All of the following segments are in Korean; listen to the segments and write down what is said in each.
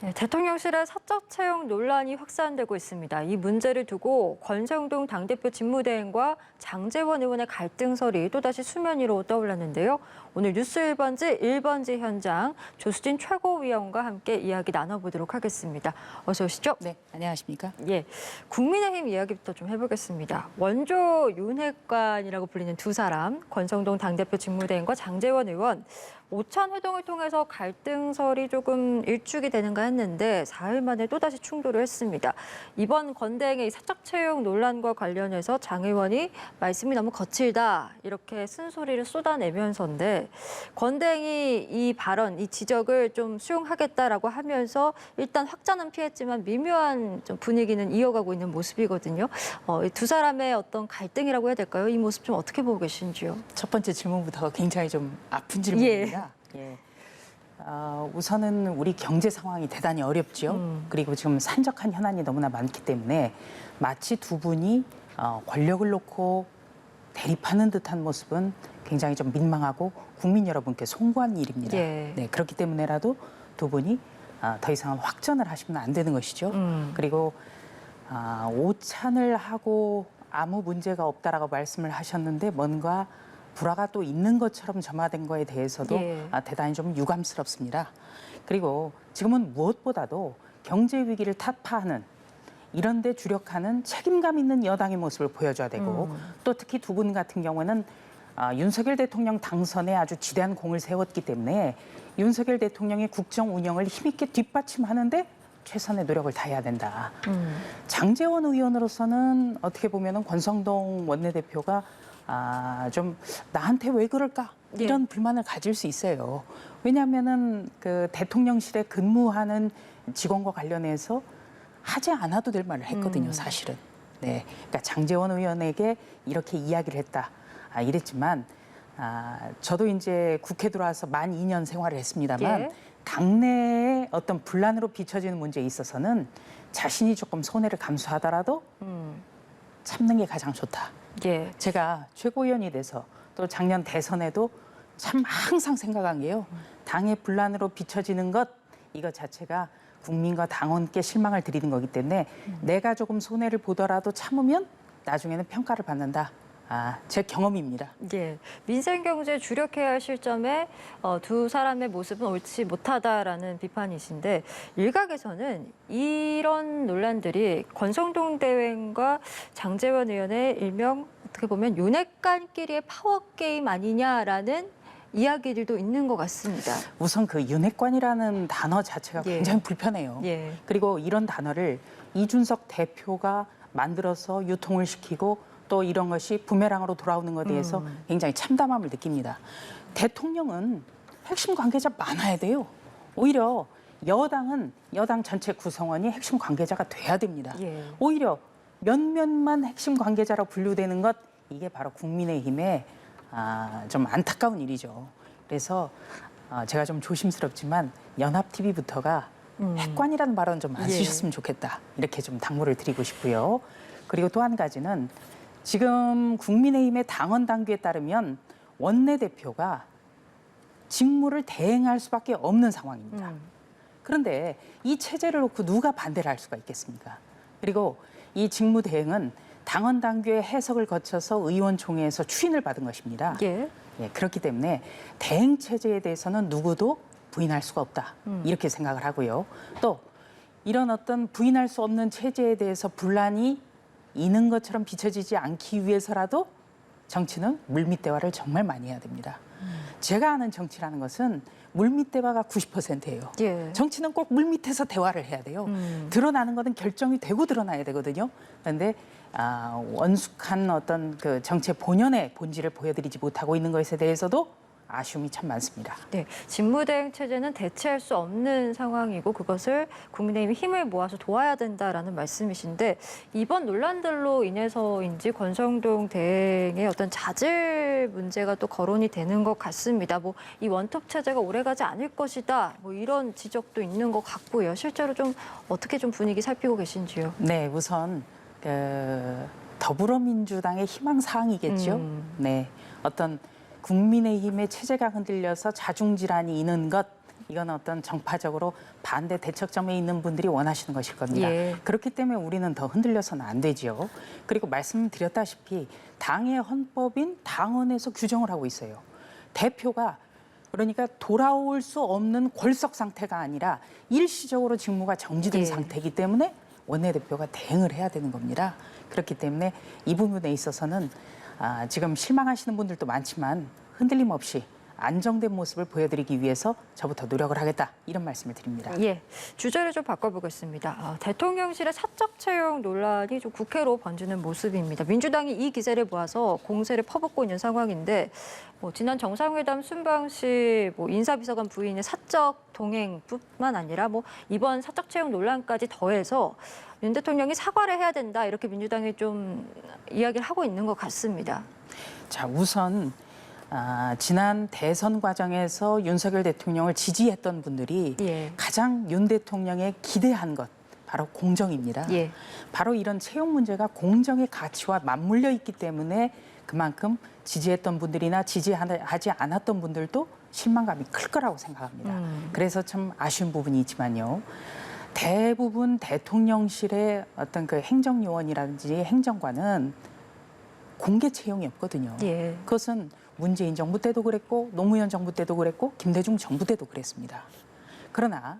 네, 대통령실의 사적 채용 논란이 확산되고 있습니다. 이 문제를 두고 권성동 당대표 직무대행과 장제원 의원의 갈등설이 또다시 수면 위로 떠올랐는데요. 오늘 뉴스 1번지 현장 조수진 최고위원과 함께 이야기 나눠보도록 하겠습니다. 어서 오시죠. 네, 안녕하십니까? 예, 국민의힘 이야기부터 좀 해보겠습니다. 원조 윤핵관이라고 불리는 두 사람, 권성동 당대표 직무대행과 장제원 의원, 오찬 회동을 통해서 갈등설이 조금 일축이 되는가 했는데 사흘 만에 또다시 충돌을 했습니다. 이번 권대행의 사적 채용 논란과 관련해서 장 의원이 말씀이 너무 거칠다 이렇게 쓴소리를 쏟아내면서인데 권대행이 이 발언, 이 지적을 좀 수용하겠다라고 하면서 일단 확전은 피했지만 미묘한 좀 분위기는 이어가고 있는 모습이거든요. 두 사람의 어떤 갈등이라고 해야 될까요? 이 모습 좀 어떻게 보고 계신지요? 첫 번째 질문부터 굉장히 좀 아픈 질문입니다. 예. 우선은 우리 경제 상황이 대단히 어렵죠. 그리고 지금 산적한 현안이 너무나 많기 때문에 마치 두 분이 권력을 놓고 대립하는 듯한 모습은 굉장히 좀 민망하고 국민 여러분께 송구한 일입니다. 예. 네, 그렇기 때문에라도 두 분이 더 이상 확전을 하시면 안 되는 것이죠. 그리고 오찬을 하고 아무 문제가 없다라고 말씀을 하셨는데 뭔가 불화가 또 있는 것처럼 점화된 거에 대해서도 예. 대단히 좀 유감스럽습니다. 그리고 지금은 무엇보다도 경제 위기를 타파하는 이런 데 주력하는 책임감 있는 여당의 모습을 보여줘야 되고 또 특히 두 분 같은 경우는 윤석열 대통령 당선에 아주 지대한 공을 세웠기 때문에 윤석열 대통령의 국정 운영을 힘있게 뒷받침하는데 최선의 노력을 다해야 된다. 장제원 의원으로서는 어떻게 보면은 권성동 원내대표가 좀 나한테 왜 그럴까 이런 불만을 가질 수 있어요. 왜냐하면은 그 대통령실에 근무하는 직원과 관련해서 하지 않아도 될 말을 했거든요, 사실은. 네, 그러니까 장제원 의원에게 이렇게 이야기를 했다. 이랬지만 저도 이제 국회 들어와서 만 2년 생활을 했습니다만 당내의 어떤 분란으로 비춰지는 문제에 있어서는 자신이 조금 손해를 감수하더라도 참는 게 가장 좋다. 예. 제가 최고위원이 돼서 또 작년 대선에도 참 항상 생각한 게요. 당의 분란으로 비춰지는 것 이것 자체가 국민과 당원께 실망을 드리는 거기 때문에 내가 조금 손해를 보더라도 참으면 나중에는 평가를 받는다. 제 경험입니다. 예, 민생 경제에 주력해야 할 시점에 두 사람의 모습은 옳지 못하다라는 비판이신데 일각에서는 이런 논란들이 권성동 대행과 장제원 의원의 일명 어떻게 보면 윤핵관끼리의 파워 게임 아니냐라는 이야기들도 있는 것 같습니다. 우선 그 윤핵관이라는 단어 자체가 굉장히 불편해요. 예. 그리고 이런 단어를 이준석 대표가 만들어서 유통을 시키고 또 이런 것이 부메랑으로 돌아오는 것에 대해서 굉장히 참담함을 느낍니다. 대통령은 핵심 관계자 많아야 돼요. 오히려 여당은 여당 전체 구성원이 핵심 관계자가 돼야 됩니다. 예. 오히려 몇몇만 핵심 관계자로 분류되는 것 이게 바로 국민의힘의 좀 안타까운 일이죠. 그래서 제가 좀 조심스럽지만 연합TV부터가 핵관이라는 발언 좀 안 쓰셨으면 좋겠다. 이렇게 좀 당부를 드리고 싶고요. 그리고 또 한 가지는 지금 국민의힘의 당원 당규에 따르면 원내대표가 직무를 대행할 수밖에 없는 상황입니다. 그런데 이 체제를 놓고 누가 반대를 할 수가 있겠습니까? 그리고 이 직무 대행은 당원 당규의 해석을 거쳐서 의원총회에서 추인을 받은 것입니다. 예, 그렇기 때문에 대행 체제에 대해서는 누구도 부인할 수가 없다. 이렇게 생각을 하고요. 또 이런 어떤 부인할 수 없는 체제에 대해서 분란이 있는 것처럼 비춰지지 않기 위해서라도 정치는 물밑 대화를 정말 많이 해야 됩니다. 제가 아는 정치라는 것은 물밑 대화가 90%예요. 정치는 꼭 물밑에서 대화를 해야 돼요. 드러나는 것은 결정이 되고 드러나야 되거든요. 그런데 원숙한 어떤 그 정치의 본연의 본질을 보여드리지 못하고 있는 것에 대해서도 아쉬움이 참 많습니다. 네, 직무대행 체제는 대체할 수 없는 상황이고 그것을 국민의힘이 힘을 모아서 도와야 된다라는 말씀이신데 이번 논란들로 인해서인지 권성동 대행의 어떤 자질 문제가 또 거론이 되는 것 같습니다. 뭐 이 원톱 체제가 오래가지 않을 것이다. 뭐 이런 지적도 있는 것 같고요. 실제로 좀 어떻게 좀 분위기 살피고 계신지요? 네, 우선 더불어민주당의 희망 사항이겠죠. 네, 어떤 국민의힘의 체제가 흔들려서 자중질환이 있는 것 이건 어떤 정파적으로 반대 대척점에 있는 분들이 원하시는 것일 겁니다. 예. 그렇기 때문에 우리는 더 흔들려서는 안 되지요. 그리고 말씀드렸다시피 당의 헌법인 당헌에서 규정을 하고 있어요. 대표가 그러니까 돌아올 수 없는 골석 상태가 아니라 일시적으로 직무가 정지된 예. 상태이기 때문에 원내대표가 대응을 해야 되는 겁니다. 그렇기 때문에 이 부분에 있어서는 지금 실망하시는 분들도 많지만 흔들림 없이 안정된 모습을 보여드리기 위해서 저부터 노력을 하겠다 이런 말씀을 드립니다. 예, 주제를 좀 바꿔보겠습니다. 대통령실의 사적 채용 논란이 좀 국회로 번지는 모습입니다. 민주당이 이 기세를 모아서 공세를 퍼붓고 있는 상황인데 지난 정상회담 순방 시 인사비서관 부인의 사적 동행뿐만 아니라 이번 사적 채용 논란까지 더해서 윤 대통령이 사과를 해야 된다 이렇게 민주당이 좀 이야기를 하고 있는 것 같습니다. 자, 우선 지난 대선 과정에서 윤석열 대통령을 지지했던 분들이 예. 가장 윤 대통령에 기대한 것 바로 공정입니다. 예. 바로 이런 채용 문제가 공정의 가치와 맞물려 있기 때문에 그만큼 지지했던 분들이나 지지하지 않았던 분들도 실망감이 클 거라고 생각합니다. 그래서 참 아쉬운 부분이 있지만요. 대부분 대통령실의 어떤 그 행정요원이라든지 행정관은 공개 채용이 없거든요. 예. 그것은 문재인 정부 때도 그랬고 노무현 정부 때도 그랬고 김대중 정부 때도 그랬습니다. 그러나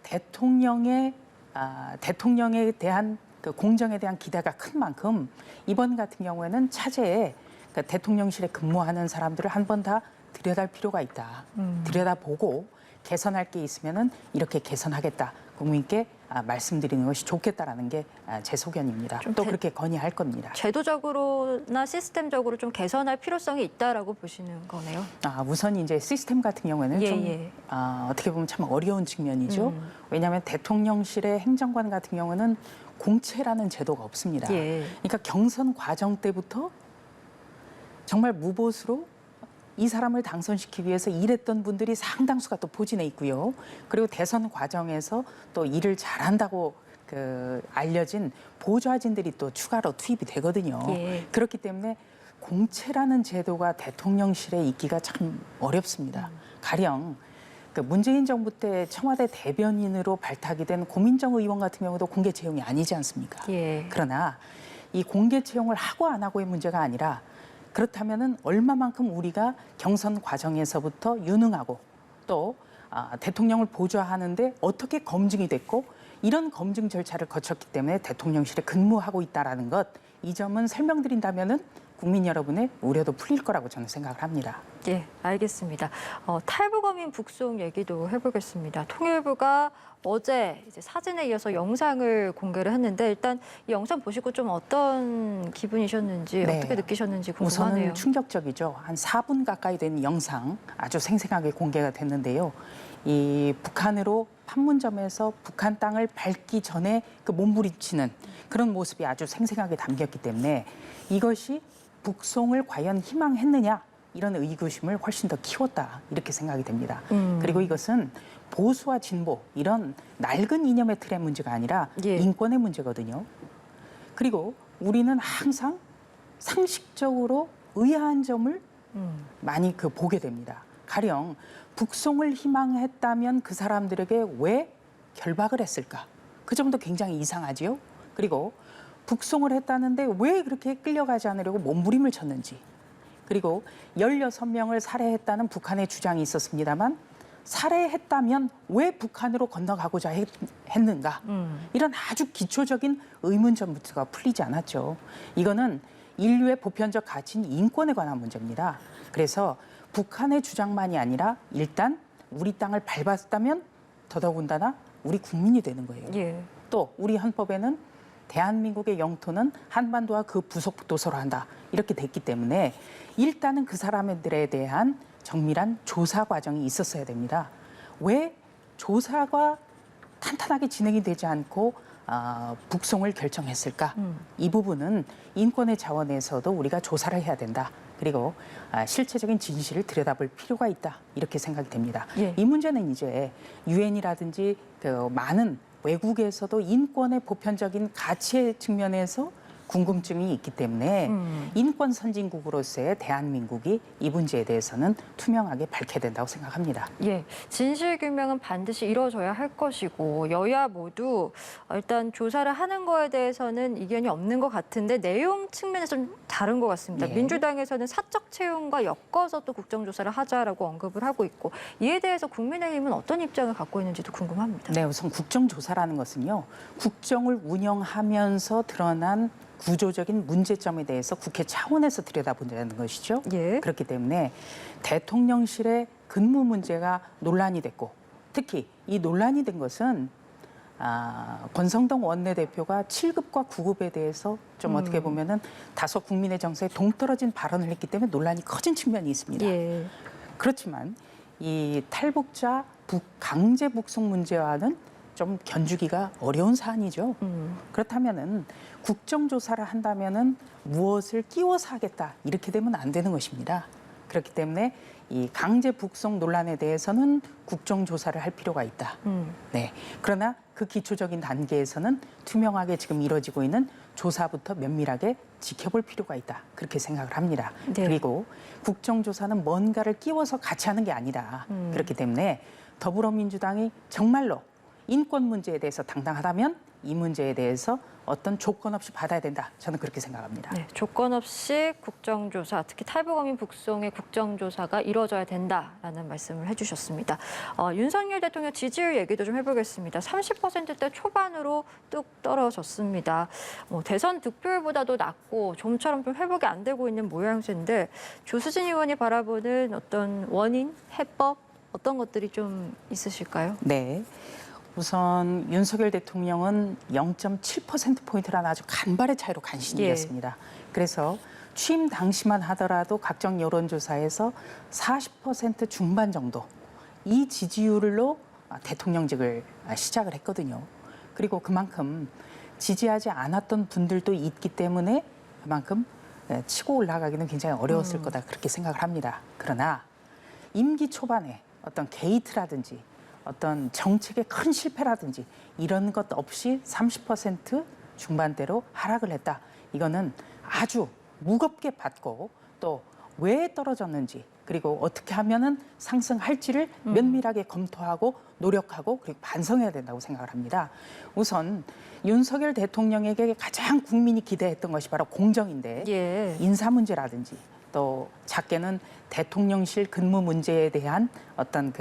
대통령에 대한 그 공정에 대한 기대가 큰 만큼 이번 같은 경우에는 차제에 그 대통령실에 근무하는 사람들을 한 번 다 들여다볼 필요가 있다. 들여다보고 개선할 게 있으면은 이렇게 개선하겠다. 국민께 말씀드리는 것이 좋겠다라는 게 제 소견입니다. 또 그렇게 건의할 겁니다. 제도적으로나 시스템적으로 좀 개선할 필요성이 있다라고 보시는 거네요. 우선 이제 시스템 같은 경우에는 좀 어떻게 보면 참 어려운 측면이죠. 왜냐하면 대통령실의 행정관 같은 경우는 공채라는 제도가 없습니다. 예. 그러니까 경선 과정 때부터 정말 무보수로 이 사람을 당선시키기 위해서 일했던 분들이 상당수가 또 포진해 있고요. 그리고 대선 과정에서 또 일을 잘한다고 알려진 보좌진들이 또 추가로 투입이 되거든요. 예. 그렇기 때문에 공채라는 제도가 대통령실에 있기가 참 어렵습니다. 가령 문재인 정부 때 청와대 대변인으로 발탁이 된 고민정 의원 같은 경우도 공개 채용이 아니지 않습니까? 예. 그러나 이 공개 채용을 하고 안 하고의 문제가 아니라 그렇다면은 얼마만큼 우리가 경선 과정에서부터 유능하고 또 대통령을 보좌하는데 어떻게 검증이 됐고 이런 검증 절차를 거쳤기 때문에 대통령실에 근무하고 있다라는 것, 이 점은 설명드린다면은 국민 여러분의 우려도 풀릴 거라고 저는 생각을 합니다. 예, 알겠습니다. 탈북어민 북송 얘기도 해보겠습니다. 통일부가 어제 이제 사진에 이어서 영상을 공개를 했는데 일단 이 영상 보시고 좀 어떤 기분이셨는지 네. 어떻게 느끼셨는지 궁금하네요. 우선은 충격적이죠. 한 4분 가까이 된 영상 아주 생생하게 공개가 됐는데요. 이 북한으로 판문점에서 북한 땅을 밟기 전에 그 몸부림치는 그런 모습이 아주 생생하게 담겼기 때문에 이것이 북송을 과연 희망했느냐 이런 의구심을 훨씬 더 키웠다 이렇게 생각이 됩니다. 그리고 이것은 보수와 진보 이런 낡은 이념의 틀의 문제가 아니라 예. 인권의 문제거든요. 그리고 우리는 항상 상식적으로 의아한 점을 많이 보게 됩니다. 가령 북송을 희망했다면 그 사람들에게 왜 결박을 했을까? 그 점도 굉장히 이상하지요. 그리고 북송을 했다는데 왜 그렇게 끌려가지 않으려고 몸부림을 쳤는지. 그리고 16명을 살해했다는 북한의 주장이 있었습니다만 살해했다면 왜 북한으로 건너가고자 했는가. 이런 아주 기초적인 의문점부터가 풀리지 않았죠. 이거는 인류의 보편적 가치인 인권에 관한 문제입니다. 그래서 북한의 주장만이 아니라 일단 우리 땅을 밟았다면 더더군다나 우리 국민이 되는 거예요. 예. 또 우리 헌법에는 대한민국의 영토는 한반도와 그 부속 도서로 한다. 이렇게 됐기 때문에 일단은 그 사람들에 대한 정밀한 조사 과정이 있었어야 됩니다. 왜 조사가 탄탄하게 진행이 되지 않고 북송을 결정했을까? 이 부분은 인권의 차원에서도 우리가 조사를 해야 된다. 그리고 실체적인 진실을 들여다볼 필요가 있다. 이렇게 생각이 됩니다. 예. 이 문제는 이제 유엔이라든지 그 많은 외국에서도 인권의 보편적인 가치의 측면에서 궁금증이 있기 때문에 인권 선진국으로서의 대한민국이 이 문제에 대해서는 투명하게 밝혀야 된다고 생각합니다. 예, 진실 규명은 반드시 이루어져야 할 것이고 여야 모두 일단 조사를 하는 거에 대해서는 이견이 없는 것 같은데 내용 측면에서 좀 다른 것 같습니다. 예. 민주당에서는 사적 채용과 엮어서 또 국정조사를 하자라고 언급을 하고 있고 이에 대해서 국민의힘은 어떤 입장을 갖고 있는지도 궁금합니다. 네, 우선 국정조사라는 것은요. 국정을 운영하면서 드러난 구조적인 문제점에 대해서 국회 차원에서 들여다본다는 것이죠. 예. 그렇기 때문에 대통령실의 근무 문제가 논란이 됐고 특히 이 논란이 된 것은 권성동 원내대표가 7급과 9급에 대해서 좀 어떻게 보면은 다소 국민의 정서에 동떨어진 발언을 했기 때문에 논란이 커진 측면이 있습니다. 예. 그렇지만 이 탈북자 강제 북송 문제와는 좀 견주기가 어려운 사안이죠. 그렇다면은 국정조사를 한다면은 무엇을 끼워서 하겠다 이렇게 되면 안 되는 것입니다. 그렇기 때문에 이 강제 북송 논란에 대해서는 국정조사를 할 필요가 있다. 네. 그러나 그 기초적인 단계에서는 투명하게 지금 이루어지고 있는 조사부터 면밀하게 지켜볼 필요가 있다. 그렇게 생각을 합니다. 네. 그리고 국정조사는 뭔가를 끼워서 같이 하는 게 아니라 그렇기 때문에 더불어민주당이 정말로 인권 문제에 대해서 당당하다면 이 문제에 대해서 어떤 조건 없이 받아야 된다. 저는 그렇게 생각합니다. 네, 조건 없이 국정조사, 특히 탈북어민 북송의 국정조사가 이루어져야 된다라는 말씀을 해주셨습니다. 윤석열 대통령 지지율 얘기도 좀 해보겠습니다. 30%대 초반으로 뚝 떨어졌습니다. 대선 득표율보다도 낮고 좀처럼 좀 회복이 안 되고 있는 모양새인데 조수진 의원이 바라보는 어떤 원인, 해법 어떤 것들이 좀 있으실까요? 네. 우선 윤석열 대통령은 0.7%포인트라는 아주 간발의 차이로 간신히 이겼습니다. 그래서 취임 당시만 하더라도 각종 여론조사에서 40% 중반 정도 이 지지율로 대통령직을 시작을 했거든요. 그리고 그만큼 지지하지 않았던 분들도 있기 때문에 그만큼 치고 올라가기는 굉장히 어려웠을 거다 그렇게 생각을 합니다. 그러나 임기 초반에 어떤 게이트라든지 어떤 정책의 큰 실패라든지 이런 것 없이 30% 중반대로 하락을 했다. 이거는 아주 무겁게 받고 또 왜 떨어졌는지 그리고 어떻게 하면은 상승할지를 면밀하게 검토하고 노력하고 그리고 반성해야 된다고 생각을 합니다. 우선 윤석열 대통령에게 가장 국민이 기대했던 것이 바로 공정인데 예. 인사 문제라든지 또 작게는 대통령실 근무 문제에 대한 어떤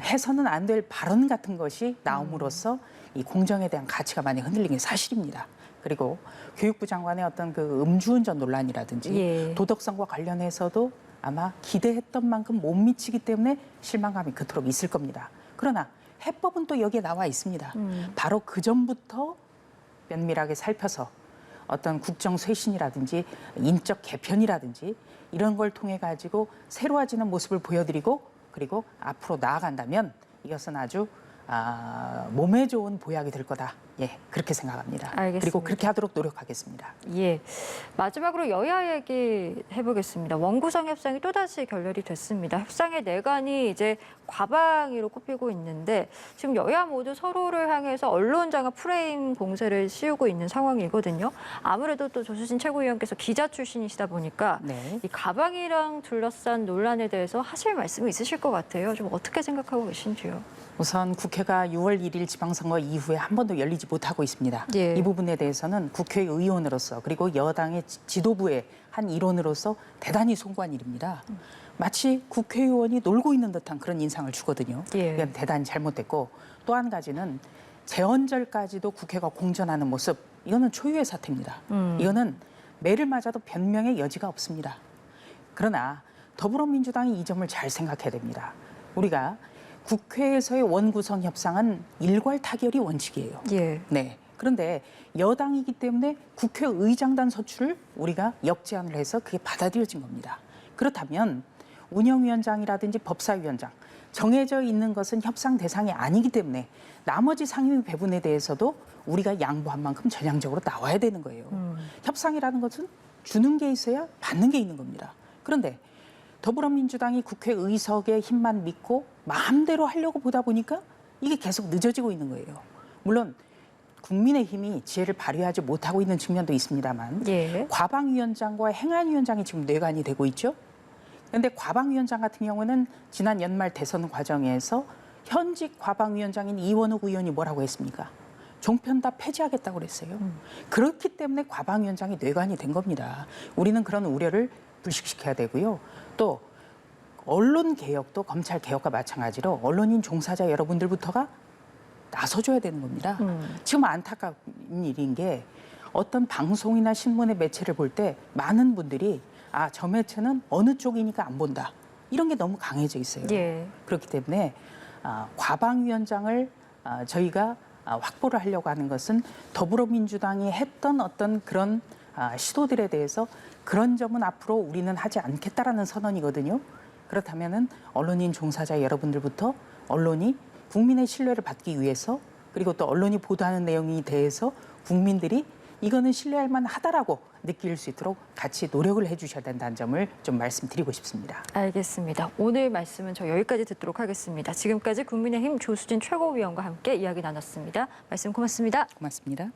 해서는 안 될 발언 같은 것이 나옴으로써 이 공정에 대한 가치가 많이 흔들린 게 사실입니다. 그리고 교육부 장관의 어떤 그 음주운전 논란이라든지 예. 도덕성과 관련해서도 아마 기대했던 만큼 못 미치기 때문에 실망감이 그토록 있을 겁니다. 그러나 해법은 또 여기에 나와 있습니다. 바로 그 전부터 면밀하게 살펴서 어떤 국정 쇄신이라든지 인적 개편이라든지 이런 걸 통해 가지고 새로워지는 모습을 보여드리고 그리고 앞으로 나아간다면 이것은 아주 몸에 좋은 보약이 될 거다. 예, 그렇게 생각합니다. 알겠습니다. 그리고 그렇게 하도록 노력하겠습니다. 예. 마지막으로 여야 얘기 해보겠습니다. 원구성 협상이 또다시 결렬이 됐습니다. 협상의 내관이 이제 과방위로 꼽히고 있는데 지금 여야 모두 서로를 향해서 언론장악 프레임 공세를 씌우고 있는 상황이거든요. 아무래도 또 조수진 최고위원께서 기자 출신이시다 보니까 네. 이 가방이랑 둘러싼 논란에 대해서 하실 말씀이 있으실 것 같아요. 좀 어떻게 생각하고 계신지요? 우선 국회가 6월 1일 지방선거 이후에 한 번도 열리지 못하고 있습니다. 예. 이 부분에 대해서는 국회의원으로서 그리고 여당의 지도부의 한 일원으로서 대단히 송구한 일입니다. 마치 국회의원이 놀고 있는 듯한 그런 인상을 주거든요. 예. 이건 대단히 잘못됐고 또 한 가지는 재헌절까지도 국회가 공전하는 모습 이거는 초유의 사태입니다. 이거는 매를 맞아도 변명의 여지가 없습니다. 그러나 더불어민주당이 이 점을 잘 생각해야 됩니다. 우리가 국회에서의 원구성 협상은 일괄 타결이 원칙이에요. 예. 네. 그런데 여당이기 때문에 국회의장단 소추를 우리가 역제안을 해서 그게 받아들여진 겁니다. 그렇다면 운영위원장이라든지 법사위원장 정해져 있는 것은 협상 대상이 아니기 때문에 나머지 상임 배분에 대해서도 우리가 양보한 만큼 전향적으로 나와야 되는 거예요. 협상이라는 것은 주는 게 있어야 받는 게 있는 겁니다. 그런데 더불어민주당이 국회의석의 힘만 믿고 마음대로 하려고 보다 보니까 이게 계속 늦어지고 있는 거예요. 물론 국민의힘이 지혜를 발휘하지 못하고 있는 측면도 있습니다만 예. 과방위원장과 행안위원장이 지금 뇌관이 되고 있죠. 그런데 과방위원장 같은 경우는 지난 연말 대선 과정에서 현직 과방위원장인 이원욱 의원이 뭐라고 했습니까? 종편 다 폐지하겠다고 그랬어요. 그렇기 때문에 과방위원장이 뇌관이 된 겁니다. 우리는 그런 우려를 불식시켜야 되고요. 또 언론 개혁도 검찰 개혁과 마찬가지로 언론인 종사자 여러분들부터가 나서줘야 되는 겁니다. 지금 안타까운 일인 게 어떤 방송이나 신문의 매체를 볼 때 많은 분들이 아, 저 매체는 어느 쪽이니까 안 본다. 이런 게 너무 강해져 있어요. 예. 그렇기 때문에 과방위원장을 저희가 확보를 하려고 하는 것은 더불어민주당이 했던 어떤 그런 시도들에 대해서 그런 점은 앞으로 우리는 하지 않겠다라는 선언이거든요. 그렇다면은 언론인 종사자 여러분들부터 언론이 국민의 신뢰를 받기 위해서 그리고 또 언론이 보도하는 내용에 대해서 국민들이 이거는 신뢰할 만하다라고 느낄 수 있도록 같이 노력을 해주셔야 된다는 점을 좀 말씀드리고 싶습니다. 알겠습니다. 오늘 말씀은 저 여기까지 듣도록 하겠습니다. 지금까지 국민의힘 조수진 최고위원과 함께 이야기 나눴습니다. 말씀 고맙습니다. 고맙습니다.